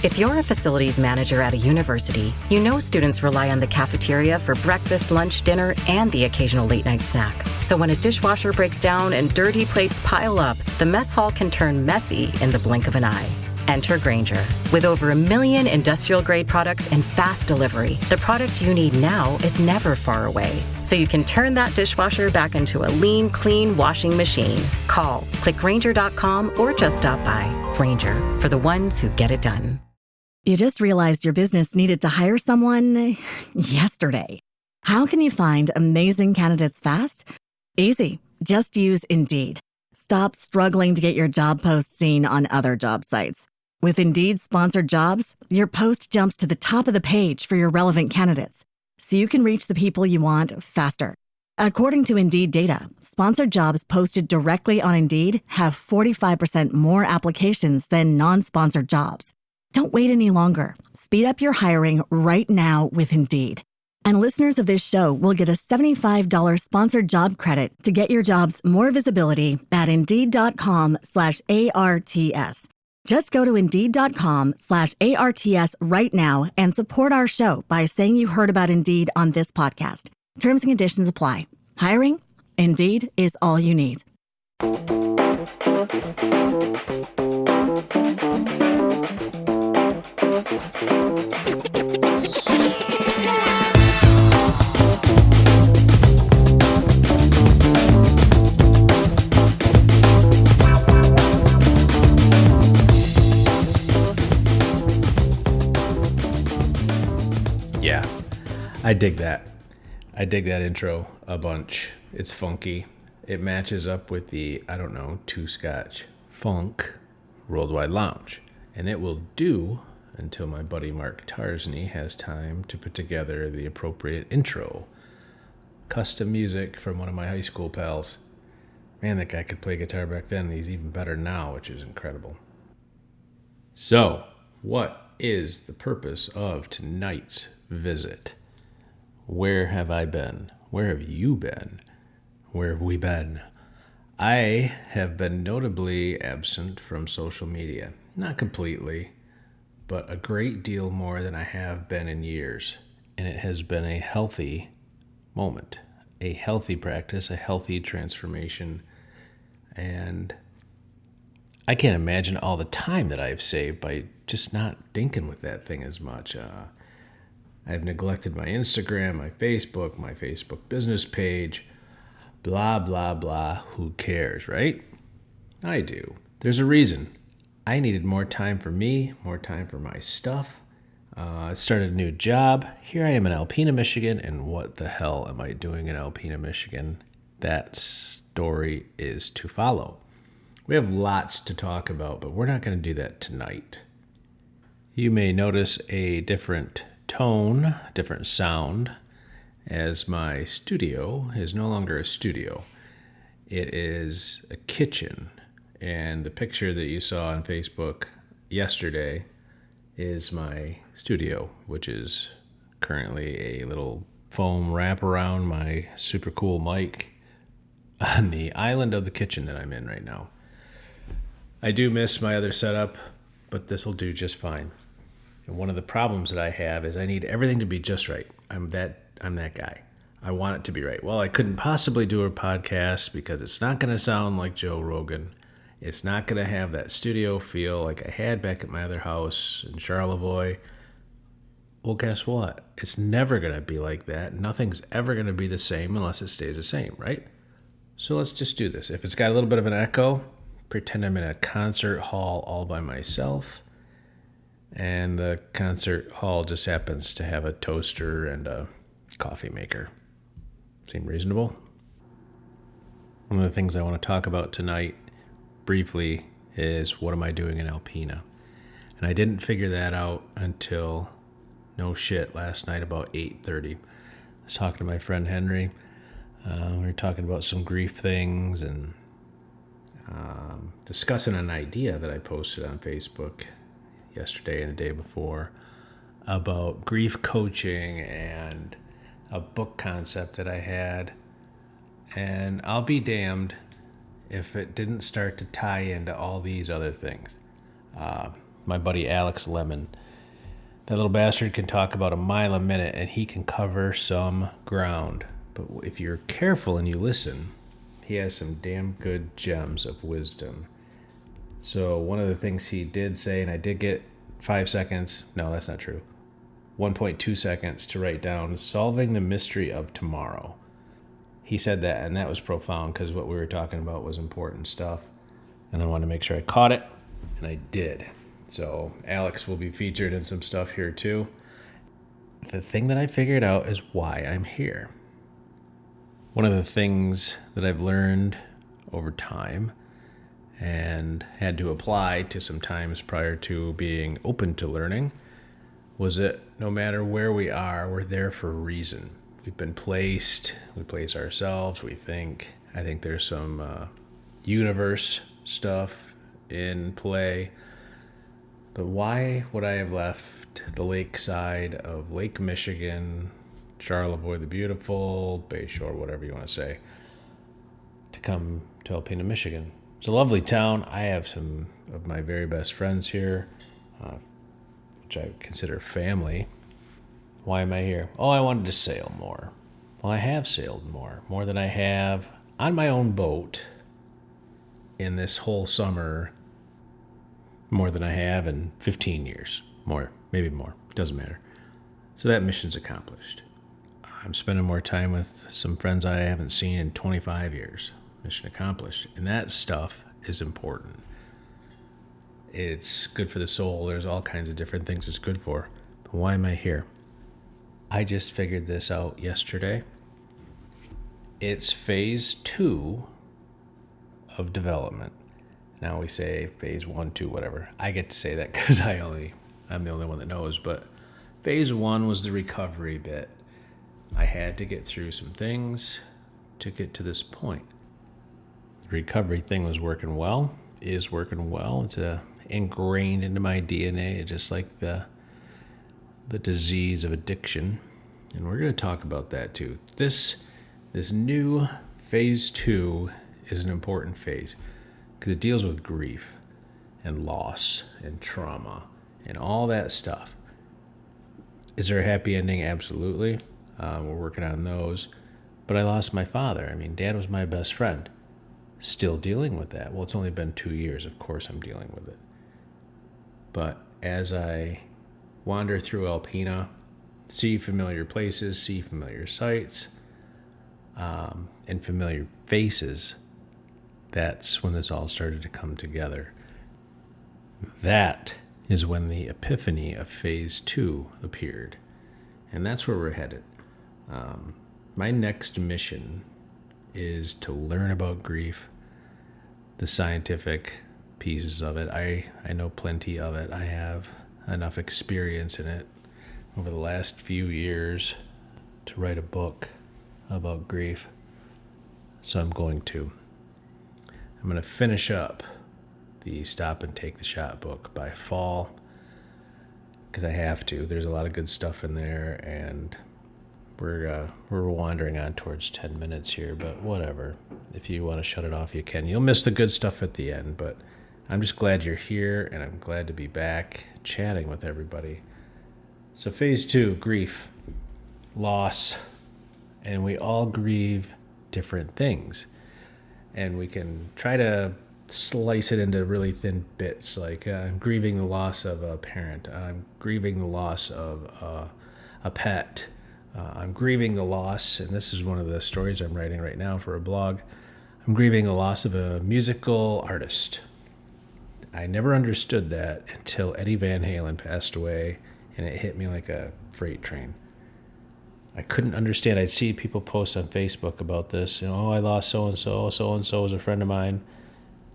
If you're a facilities manager at a university, you know students rely on the cafeteria for breakfast, lunch, dinner, and the occasional late-night snack. So when a dishwasher breaks down and dirty plates pile up, the mess hall can turn messy in the blink of an eye. Enter Grainger. With over 1 million industrial-grade products and fast delivery, the product you need now is never far away. So you can turn that dishwasher back into a lean, clean washing machine. Call, click Grainger.com, or just stop by. Grainger, for the ones who get it done. You just realized your business needed to hire someone yesterday. How can you find amazing candidates fast? Easy. Just use Indeed. Stop struggling to get your job post seen on other job sites. With Indeed sponsored jobs, your post jumps to the top of the page for your relevant candidates, so you can reach the people you want faster. According to Indeed data, sponsored jobs posted directly on Indeed have 45% more applications than non-sponsored jobs. Don't wait any longer. Speed up your hiring right now with Indeed. And listeners of this show will get a $75 sponsored job credit to get your jobs more visibility at Indeed.com/ARTS. Just go to Indeed.com/ARTS right now and support our show by saying you heard about Indeed on this podcast. Terms and conditions apply. Hiring? Indeed is all you need. Yeah, I dig that. I dig that intro a bunch. It's funky. It matches up with the, I don't know, two scotch funk worldwide lounge. And it will do until my buddy Mark Tarsney has time to put together the appropriate intro. Custom music from one of my high school pals. Man, that guy could play guitar back then. He's even better now, which is incredible. So, what is the purpose of tonight's visit? Where have I been? Where have you been? Where have we been? I have been notably absent from social media. Not completely, but a great deal more than I have been in years. And it has been a healthy moment, a healthy practice, a healthy transformation. And I can't imagine all the time that I've saved by just not thinking with that thing as much. I've neglected my Instagram, my Facebook business page, blah, blah, blah. Who cares, right? I do. There's a reason. I needed more time for me, more time for my stuff. I started a new job. Here I am in Alpena, Michigan, and what the hell am I doing in Alpena, Michigan? That story is to follow. We have lots to talk about, but we're not going to do that tonight. You may notice a different tone, different sound, as my studio is no longer a studio. It is a kitchen, and the picture that you saw on Facebook yesterday is my studio, which is currently a little foam wrap around my super cool mic on the island of the kitchen that I'm in right now. I do miss my other setup, but this will do just fine. And one of the problems that I have is I need everything to be just right. I'm that guy. I want it to be right. Well, I couldn't possibly do a podcast because it's not going to sound like Joe Rogan. It's not going to have that studio feel like I had back at my other house in Charlevoix. Well, guess what? It's never going to be like that. Nothing's ever going to be the same unless it stays the same, right? So let's just do this. If it's got a little bit of an echo, pretend I'm in a concert hall all by myself. And the concert hall just happens to have a toaster and a coffee maker. Seem reasonable? One of the things I want to talk about tonight briefly is what am I doing in Alpena? And I didn't figure that out until, no shit, last night about 8:30. I was talking to my friend Henry. We were talking about some grief things and discussing an idea that I posted on Facebook yesterday and the day before about grief coaching and a book concept that I had. And I'll be damned if it didn't start to tie into all these other things. my buddy Alex Lemon. That little bastard can talk about a mile a minute, and he can cover some ground. But if you're careful and you listen, he has some damn good gems of wisdom. So one of the things he did say, and I did get 5 seconds. No, that's not true. 1.2 seconds to write down, solving the mystery of tomorrow. He said that, and that was profound because what we were talking about was important stuff. And I wanted to make sure I caught it, and I did. So Alex will be featured in some stuff here too. The thing that I figured out is why I'm here. One of the things that I've learned over time and had to apply to some times prior to being open to learning was that no matter where we are, we're there for a reason. We've been placed, we place ourselves, we think. I think there's some universe stuff in play. But why would I have left the lakeside of Lake Michigan, Charlevoix the Beautiful, Bayshore, whatever you want to say, to come to Alpena, Michigan? It's a lovely town. I have some of my very best friends here, which I consider family. Why am I here? Oh, I wanted to sail more. Well, I have sailed more than I have on my own boat in this whole summer, more than I have in 15 years. More, maybe more. It doesn't matter. So that mission's accomplished. I'm spending more time with some friends I haven't seen in 25 years. Mission accomplished. And that stuff is important. It's good for the soul. There's all kinds of different things it's good for. But why am I here? I just figured this out yesterday. It's phase 2 of development. Now we say phase 1, 2, whatever. I get to say that because I'm the only one that knows. But phase 1 was the recovery bit. I had to get through some things to get to this point. The recovery thing was working well, is working well. It's ingrained into my DNA, just like the disease of addiction. And we're going to talk about that too. This new phase 2 is an important phase because it deals with grief and loss and trauma and all that stuff. Is there a happy ending? Absolutely. We're working on those. But I lost my father. I mean, Dad was my best friend. Still dealing with that. Well, it's only been 2 years. Of course I'm dealing with it. But as I wander through Alpena, see familiar places, see familiar sights, and familiar faces, that's when this all started to come together. That is when the epiphany of phase 2 appeared. And that's where we're headed. My next mission is to learn about grief, the scientific pieces of it. I know plenty of it. I have enough experience in it over the last few years to write a book about grief. So I'm going to finish up the Stop and Take the Shot book by fall because I have to. There's a lot of good stuff in there, and we're wandering on towards 10 minutes here, but whatever. If you want to shut it off, you can. You'll miss the good stuff at the end, but I'm just glad you're here, and I'm glad to be back chatting with everybody. So phase 2, grief, loss, and we all grieve different things. And we can try to slice it into really thin bits, like I'm grieving the loss of a parent, I'm grieving the loss of a pet, I'm grieving the loss, and this is one of the stories I'm writing right now for a blog, I'm grieving the loss of a musical artist. I never understood that until Eddie Van Halen passed away, and it hit me like a freight train. I couldn't understand. I'd see people post on Facebook about this. Oh, I lost so-and-so. So-and-so was a friend of mine.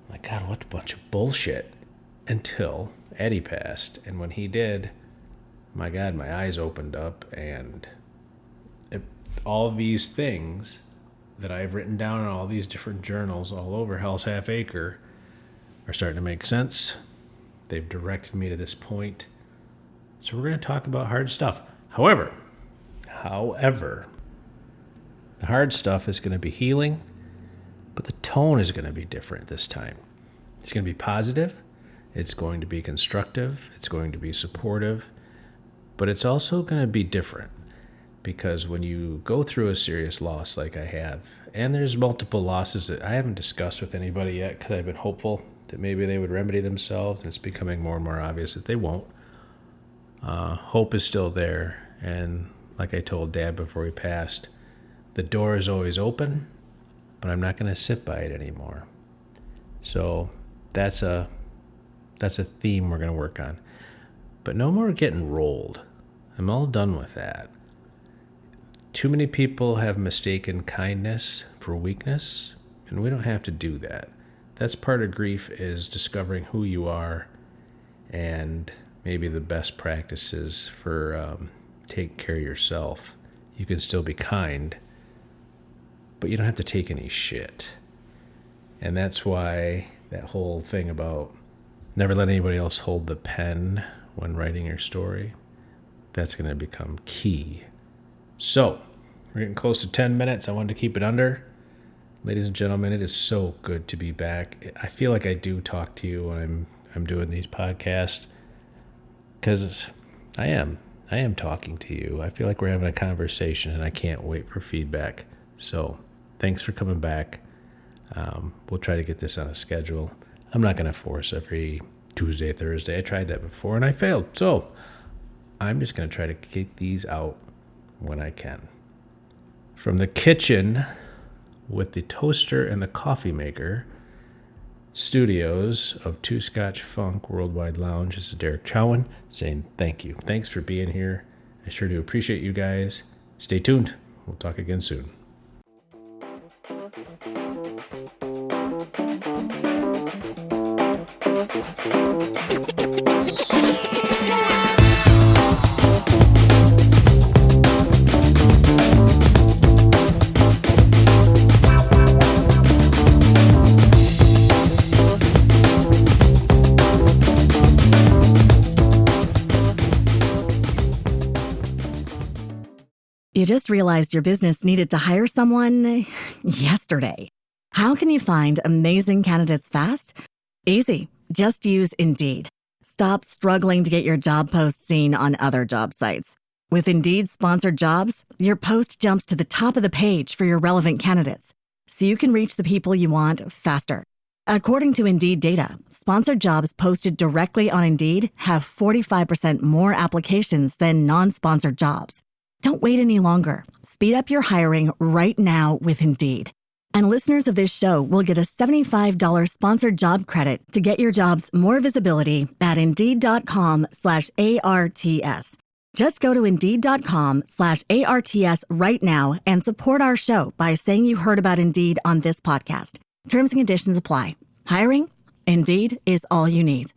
I'm like, God, what a bunch of bullshit. Until Eddie passed. And when he did, my God, my eyes opened up. And all these things that I've written down in all these different journals all over Hell's Half Acre are starting to make sense. They've directed me to this point. So we're going to talk about hard stuff. However, the hard stuff is going to be healing, but the tone is going to be different this time. It's going to be positive, It's going to be constructive. It's going to be supportive. But it's also going to be different. Because when you go through a serious loss like I have, and there's multiple losses that I haven't discussed with anybody yet because I've been hopeful that maybe they would remedy themselves, and it's becoming more and more obvious that they won't. Hope is still there, and like I told Dad before he passed, the door is always open, but I'm not going to sit by it anymore. So that's a theme we're going to work on. But no more getting rolled. I'm all done with that. Too many people have mistaken kindness for weakness, and we don't have to do that. That's part of grief, is discovering who you are and maybe the best practices for taking care of yourself. You can still be kind, but you don't have to take any shit. And that's why that whole thing about never let anybody else hold the pen when writing your story, that's going to become key. So, we're getting close to 10 minutes. I wanted to keep it under. Ladies and gentlemen, it is so good to be back. I feel like I do talk to you when I'm doing these podcasts, because I am talking to you. I feel like we're having a conversation, and I can't wait for feedback. So, thanks for coming back. We'll try to get this on a schedule. I'm not going to force every Tuesday, Thursday. I tried that before, and I failed. So, I'm just going to try to get these out when I can. From the kitchen with the toaster and the coffee maker studios of Two Scotch Funk Worldwide Lounge, this is Derek Chowan saying thank you. Thanks for being here. I sure do appreciate you guys. Stay tuned. We'll talk again soon. You just realized your business needed to hire someone yesterday. How can you find amazing candidates fast? Easy. Just use Indeed. Stop struggling to get your job post seen on other job sites. With Indeed sponsored jobs, your post jumps to the top of the page for your relevant candidates, so you can reach the people you want faster. According to Indeed data, sponsored jobs posted directly on Indeed have 45% more applications than non-sponsored jobs. Don't wait any longer. Speed up your hiring right now with Indeed. And listeners of this show will get a $75 sponsored job credit to get your jobs more visibility at Indeed.com/ARTS. Just go to Indeed.com/ARTS right now and support our show by saying you heard about Indeed on this podcast. Terms and conditions apply. Hiring? Indeed is all you need.